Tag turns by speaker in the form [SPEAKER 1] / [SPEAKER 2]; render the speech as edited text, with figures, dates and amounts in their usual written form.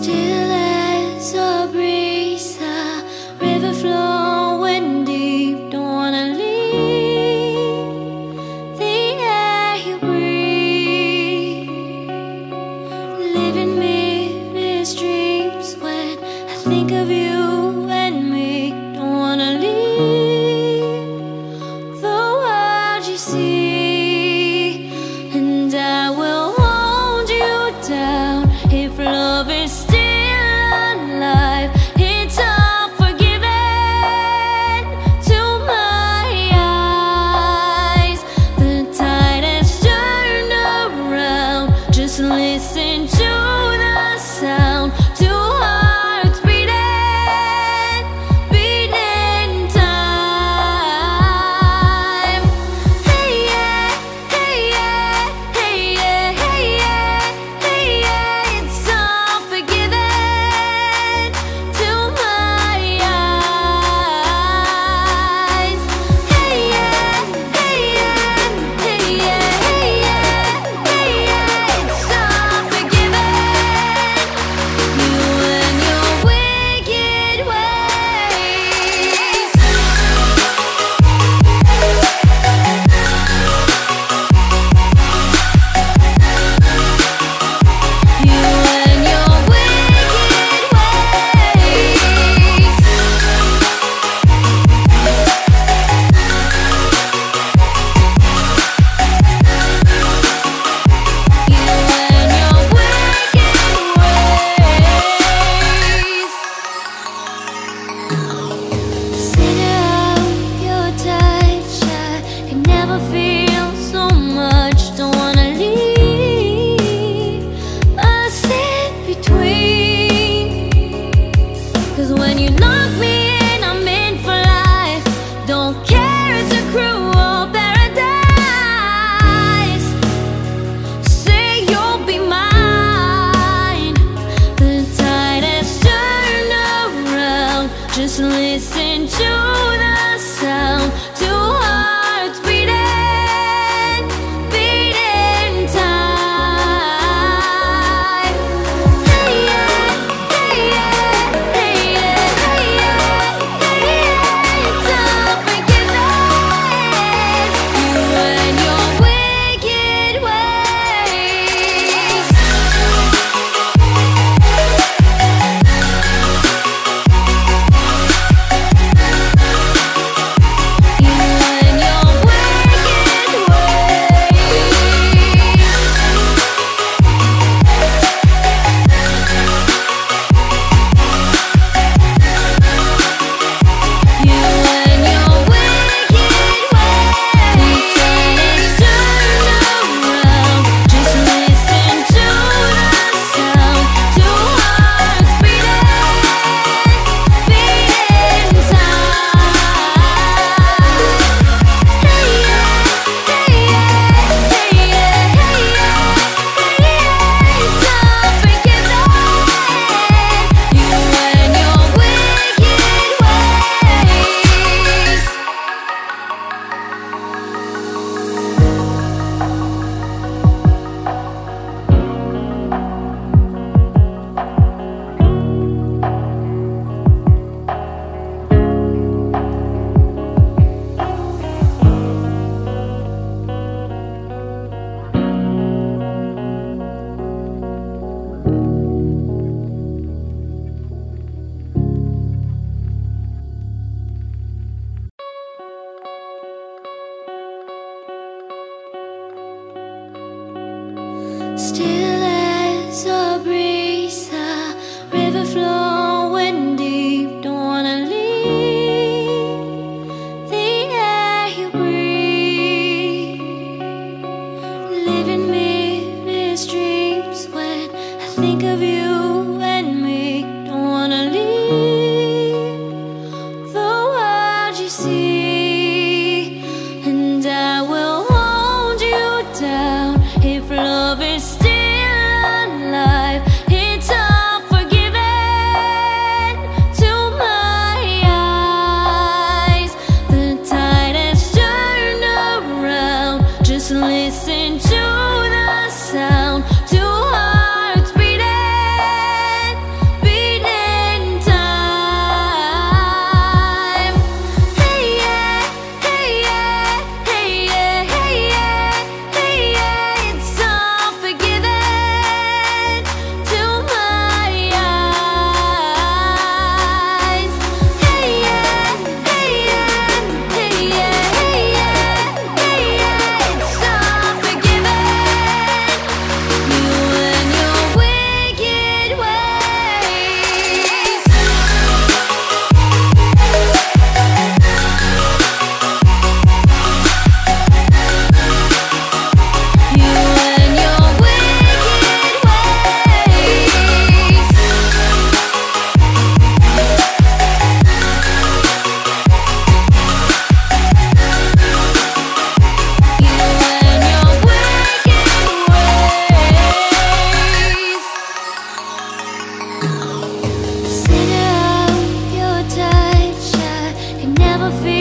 [SPEAKER 1] Still as a breeze, a river flowing deep. Don't wanna leave the air you breathe. Living mirrors dreams when I think of you and me. Don't wanna leave the world you see, and I will hold you down if love is still alive. It's all forgiven to my eyes. The tide has turned around. Just listen to the sound. Two hearts beating, beating time. Hey yeah, hey yeah, hey yeah, hey yeah, hey yeah. It's all forgiven to my eyes. Hey yeah, hey yeah, hey yeah, hey yeah, hey yeah. It's all forgiven. You and your wicked ways. You and your wicked ways. You and your wicked ways. Center of your touch, I can never feel so much. Don't wanna leave us in between. 'Cause when you lock me in, I'm in for life. Don't care, it's a cruel paradise. Say you'll be mine. The tide has turned around. Just listen to the sound. Two hearts beating, beating time. Hey yeah, hey yeah, hey yeah, hey yeah, hey yeah. It's all forgiven. You and your wicked ways. You and your wicked ways. You and your wicked ways. Turn around. Just listen to the sound. Two hearts beating, beating time. Hey yeah, hey yeah, hey yeah, hey yeah, hey yeah. It's all forgiven. You and your wicked ways. Still as a breeze, a river flowing deep. Don't wanna leave the air you breathe. Living mirrors dreams when I think of you and me. Don't wanna leave the world you see, and I will hold you down if love is still alive. It's all forgiven to my eyes. The tide has turned around. Just listen to the sound. Two hearts beating, never feel